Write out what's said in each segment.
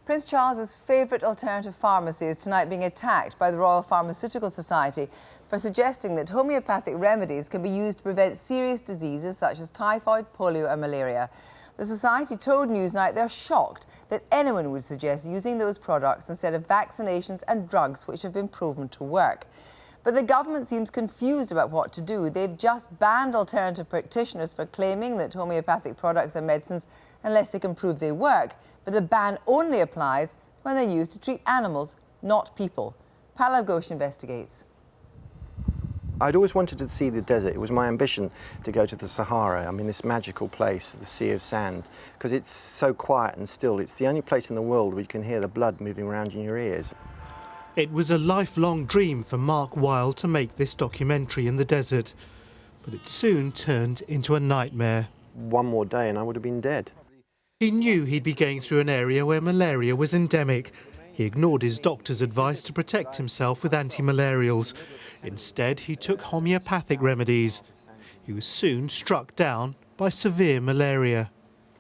Prince Charles's favourite alternative pharmacy is tonight being attacked by the Royal Pharmaceutical Society for suggesting that homeopathic remedies can be used to prevent serious diseases such as typhoid, polio and malaria. The Society told Newsnight they're shocked that anyone would suggest using those products instead of vaccinations and drugs which have been proven to work. But the government seems confused about what to do. They've just banned alternative practitioners for claiming that homeopathic products are medicines unless they can prove they work. But the ban only applies when they're used to treat animals, not people. Pallav Ghosh investigates. I'd always wanted to see the desert. It was my ambition to go to the Sahara. I mean, this magical place, the Sea of Sand, because it's so quiet and still. It's the only place in the world where you can hear the blood moving around in your ears. It was a lifelong dream for Mark Wilde to make this documentary in the desert, but it soon turned into a nightmare. One more day and I would have been dead. He knew he'd be going through an area where malaria was endemic. He ignored his doctor's advice to protect himself with anti-malarials. Instead, he took homeopathic remedies. He was soon struck down by severe malaria.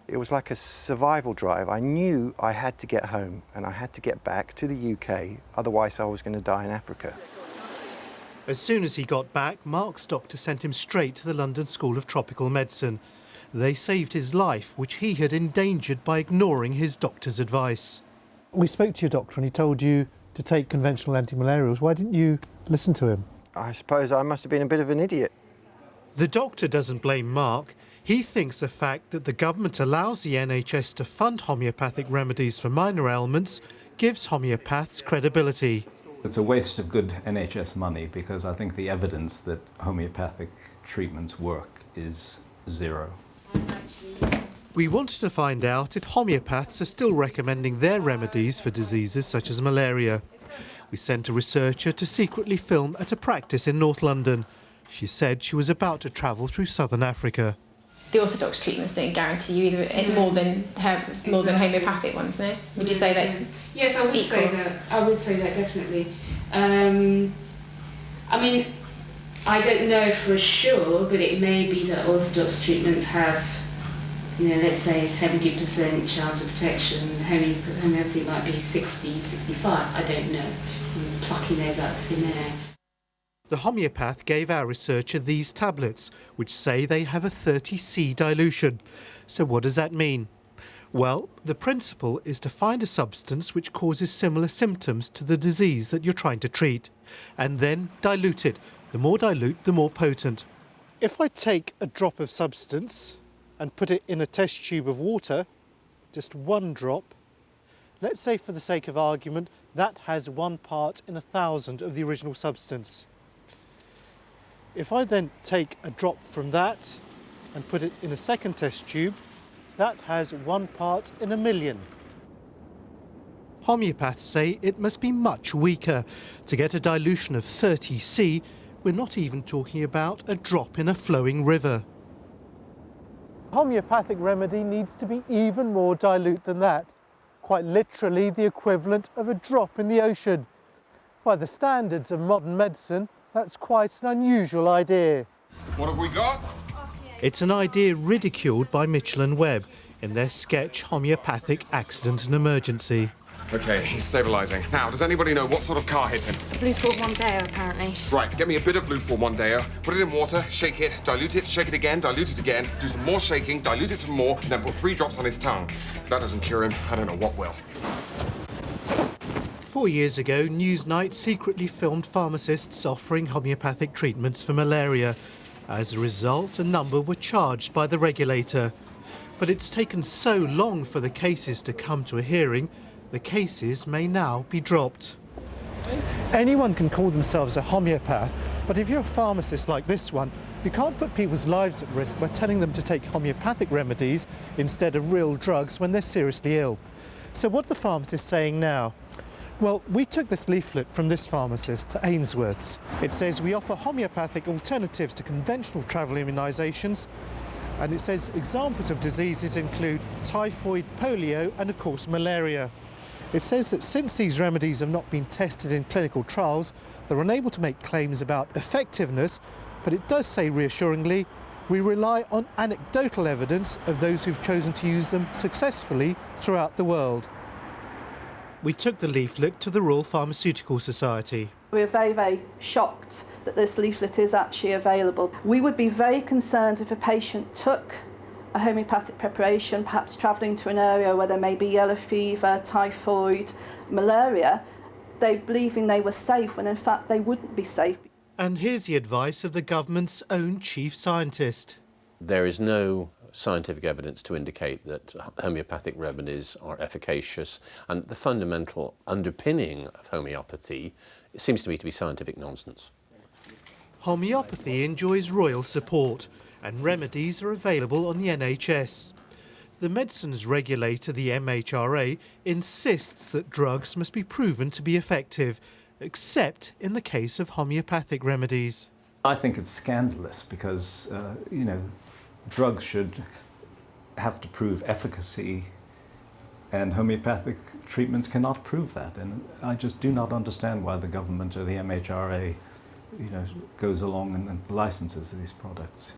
It was like a survival drive. I knew I had to get home and I had to get back to the UK, otherwise I was going to die in Africa. As soon as he got back, Mark's doctor sent him straight to the London School of Tropical Medicine. They saved his life, which he had endangered by ignoring his doctor's advice. We spoke to your doctor and he told you to take conventional anti-malarials. Why didn't you listen to him? I suppose I must have been a bit of an idiot. The doctor doesn't blame Mark. He thinks the fact that the government allows the NHS to fund homeopathic remedies for minor ailments gives homeopaths credibility. It's a waste of good NHS money because I think the evidence that homeopathic treatments work is zero. We wanted to find out if homeopaths are still recommending their remedies for diseases such as malaria. We sent a researcher to secretly film at a practice in North London. She said she was about to travel through southern Africa. The orthodox treatments don't guarantee you either more than homeopathic ones, no? Would you say that? Yes, I would say that. I would say that definitely. I mean, I don't know for sure, but it may be that orthodox treatments have, you know, let's say 70% chance of protection. Homeopathy might be 60, 65. I don't know. I'm plucking those out of thin air. The homeopath gave our researcher these tablets, which say they have a 30C dilution. So what does that mean? Well, the principle is to find a substance which causes similar symptoms to the disease that you're trying to treat, and then dilute it. The more dilute, the more potent. If I take a drop of substance and put it in a test tube of water, just one drop, let's say for the sake of argument, that has 1 part in 1,000 of the original substance. If I then take a drop from that and put it in a second test tube, that has 1 part in 1,000,000. Homeopaths say it must be much weaker. To get a dilution of 30C, we're not even talking about a drop in a flowing river. Homeopathic remedy needs to be even more dilute than that. Quite literally the equivalent of a drop in the ocean. By the standards of modern medicine, that's quite an unusual idea. What have we got? It's an idea ridiculed by Mitchell and Webb in their sketch Homeopathic Accident and Emergency. Okay, he's stabilising. Now, does anybody know what sort of car hit him? Blue Ford Mondeo, apparently. Right, get me a bit of Blue Ford Mondeo, put it in water, shake it, dilute it, shake it again, dilute it again, do some more shaking, dilute it some more, and then put 3 drops on his tongue. If that doesn't cure him, I don't know what will. 4 years ago, Newsnight secretly filmed pharmacists offering homeopathic treatments for malaria. As a result, a number were charged by the regulator. But it's taken so long for the cases to come to a hearing, the cases may now be dropped. Anyone can call themselves a homeopath, but if you're a pharmacist like this one, you can't put people's lives at risk by telling them to take homeopathic remedies instead of real drugs when they're seriously ill. So what are the pharmacists saying now? Well, we took this leaflet from this pharmacist to Ainsworth's. It says we offer homeopathic alternatives to conventional travel immunisations, and it says examples of diseases include typhoid, polio and of course malaria. It says that since these remedies have not been tested in clinical trials, they're unable to make claims about effectiveness, but it does say reassuringly, we rely on anecdotal evidence of those who've chosen to use them successfully throughout the world. We took the leaflet to the Royal Pharmaceutical Society. We're very, very shocked that this leaflet is actually available. We would be very concerned if a patient took a homeopathic preparation, perhaps travelling to an area where there may be yellow fever, typhoid, malaria, they believing they were safe when in fact they wouldn't be safe. And here's the advice of the government's own chief scientist. There is no scientific evidence to indicate that homeopathic remedies are efficacious, and the fundamental underpinning of homeopathy seems to me to be scientific nonsense. Homeopathy enjoys royal support, and remedies are available on the NHS. The medicines regulator, the MHRA, insists that drugs must be proven to be effective, except in the case of homeopathic remedies. I think it's scandalous because, drugs should have to prove efficacy, and homeopathic treatments cannot prove that. And I just do not understand why the government or the MHRA, goes along and licenses these products.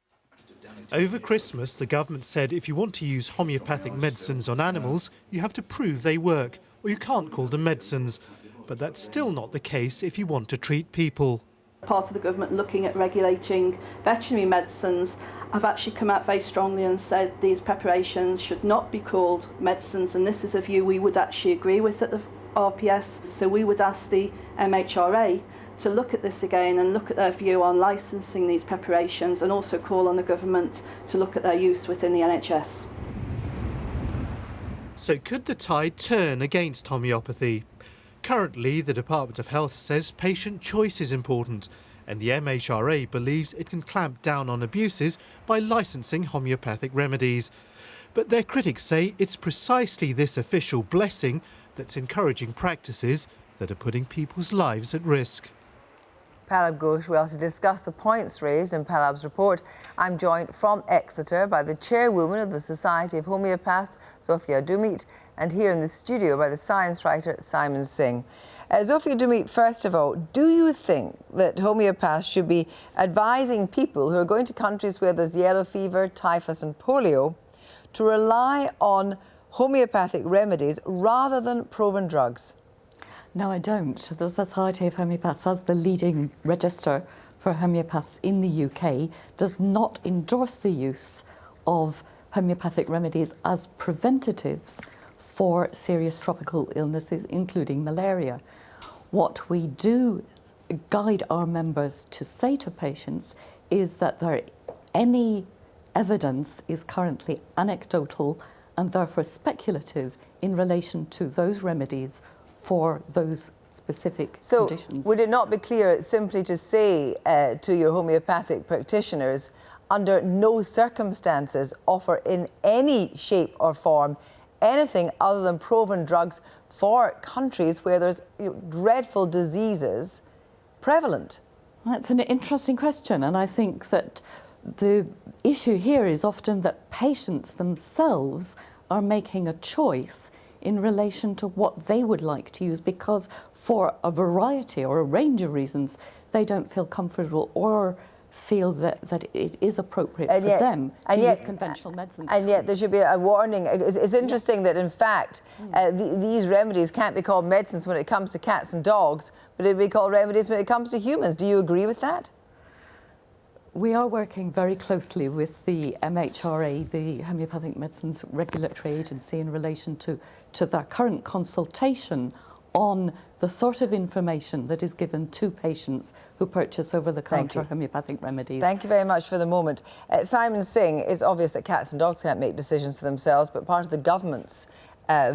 Over Christmas, the government said if you want to use homeopathic medicines on animals, you have to prove they work, or you can't call them medicines. But that's still not the case if you want to treat people. Part of the government looking at regulating veterinary medicines have actually come out very strongly and said these preparations should not be called medicines, and this is a view we would actually agree with at the RPS. So we would ask the MHRA to look at this again and look at their view on licensing these preparations, and also call on the government to look at their use within the NHS. So could the tide turn against homeopathy? Currently, the Department of Health says patient choice is important, and the MHRA believes it can clamp down on abuses by licensing homeopathic remedies. But their critics say it's precisely this official blessing that's encouraging practices that are putting people's lives at risk. Palab Ghosh, well, to discuss the points raised in Palab's report, I'm joined from Exeter by the chairwoman of the Society of Homeopaths, Zofia Dumit, and here in the studio by the science writer Simon Singh. Zofia Dumit, first of all, do you think that homeopaths should be advising people who are going to countries where there's yellow fever, typhus and polio to rely on homeopathic remedies rather than proven drugs? No, I don't. The Society of Homeopaths, as the leading register for homeopaths in the UK, does not endorse the use of homeopathic remedies as preventatives for serious tropical illnesses, including malaria. What we do guide our members to say to patients is that any evidence is currently anecdotal and therefore speculative in relation to those remedies for those specific conditions. So would it not be clear simply to say to your homeopathic practitioners, under no circumstances offer in any shape or form anything other than proven drugs for countries where there's dreadful diseases prevalent? That's an interesting question, and I think that the issue here is often that patients themselves are making a choice in relation to what they would like to use, because for a variety or a range of reasons they don't feel comfortable or feel that it is appropriate for them to use conventional medicines. And yet there should be a warning. It's interesting that in fact these remedies can't be called medicines when it comes to cats and dogs, but it'd be called remedies when it comes to humans. Do you agree with that? We are working very closely with the MHRA, the Homeopathic Medicines Regulatory Agency, in relation to their current consultation on the sort of information that is given to patients who purchase over-the-counter homeopathic remedies. Thank you very much for the moment. Simon Singh, it's obvious that cats and dogs can't make decisions for themselves, but part of the government's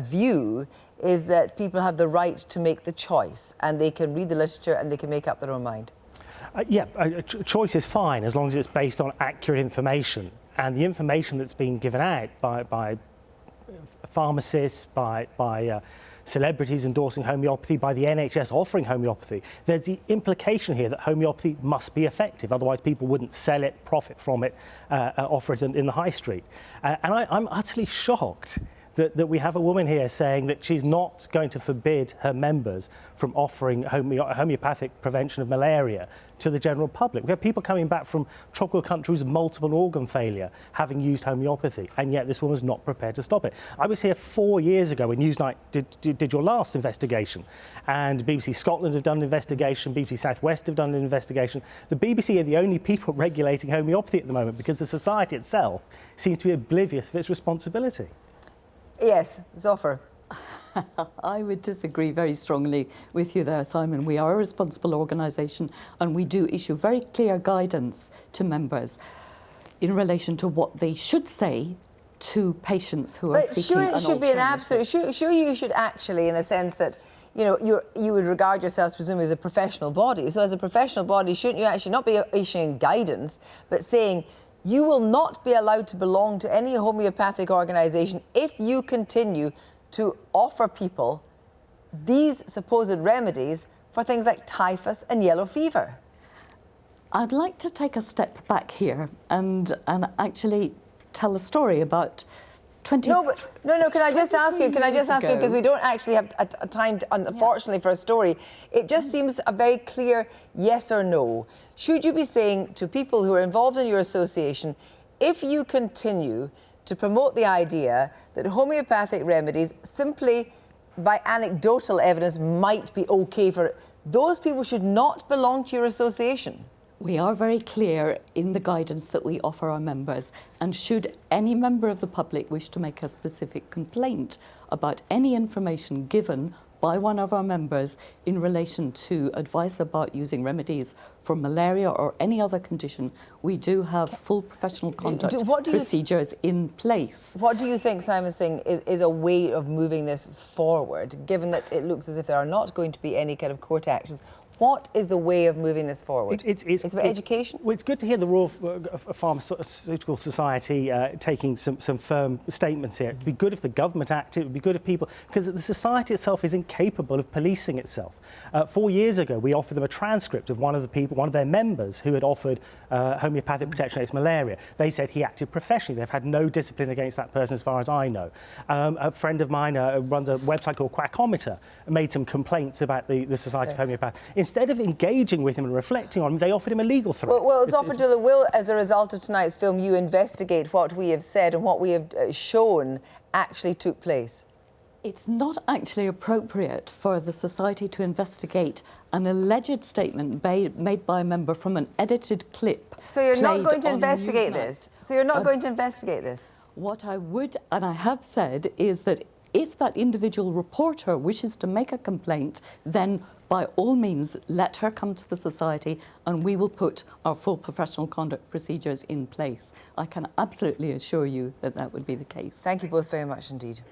view is that people have the right to make the choice, and they can read the literature and they can make up their own mind. Choice is fine as long as it's based on accurate information, and the information that's being given out by pharmacists, by celebrities endorsing homeopathy, by the NHS offering homeopathy. There's the implication here that homeopathy must be effective, otherwise people wouldn't sell it, profit from it, offer it in the high street. And I'm utterly shocked that we have a woman here saying that she's not going to forbid her members from offering homeopathic prevention of malaria to the general public. We have people coming back from tropical countries with multiple organ failure having used homeopathy, and yet this woman's not prepared to stop it. I was here 4 years ago when Newsnight did your last investigation, and BBC Scotland have done an investigation, BBC South West have done an investigation. The BBC are the only people regulating homeopathy at the moment because the society itself seems to be oblivious of its responsibility. Yes, Zoffer. I would disagree very strongly with you there, Simon. We are a responsible organisation and we do issue very clear guidance to members in relation to what they should say to patients who are seeking an alternative. Sure, it should be an absolute. Sure, you should actually, in a sense that, you know, you would regard yourselves presumably as a professional body. So, as a professional body, shouldn't you actually not be issuing guidance, but saying you will not be allowed to belong to any homeopathic organisation if you continue to offer people these supposed remedies for things like typhus and yellow fever? I'd like to take a step back here and actually tell a story about 20... No, can I just ask you, because we don't actually have a time, unfortunately, for a story. It just seems a very clear yes or no. Should you be saying to people who are involved in your association, if you continue to promote the idea that homeopathic remedies, simply by anecdotal evidence, might be okay for those people should not belong to your association? We are very clear in the guidance that we offer our members, and should any member of the public wish to make a specific complaint about any information given by one of our members in relation to advice about using remedies for malaria or any other condition, we do have full professional conduct procedures in place. What do you think, Simon Singh, is a way of moving this forward, given that it looks as if there are not going to be any kind of court actions? What is the way of moving this forward? It's about education? Well, it's good to hear the Royal Pharmaceutical Society taking some firm statements here. It would be good if the government acted, it would be good if people... Because the society itself is incapable of policing itself. 4 years ago, we offered them a transcript of one of their members who had offered homeopathic protection against malaria. They said he acted professionally. They've had no discipline against that person as far as I know. A friend of mine runs a website called Quackometer, made some complaints about the Society of Homeopathy. Instead of engaging with him and reflecting on him, they offered him a legal threat. Well, Zoffer, will, as a result of tonight's film, you investigate what we have said and what we have shown actually took place? It's not actually appropriate for the Society to investigate an alleged statement made by a member from an edited clip. So you're not going to investigate this? So you're not going to investigate this? What I would, and I have said, is that if that individual reporter wishes to make a complaint, then by all means, let her come to the Society and we will put our full professional conduct procedures in place. I can absolutely assure you that that would be the case. Thank you both very much indeed.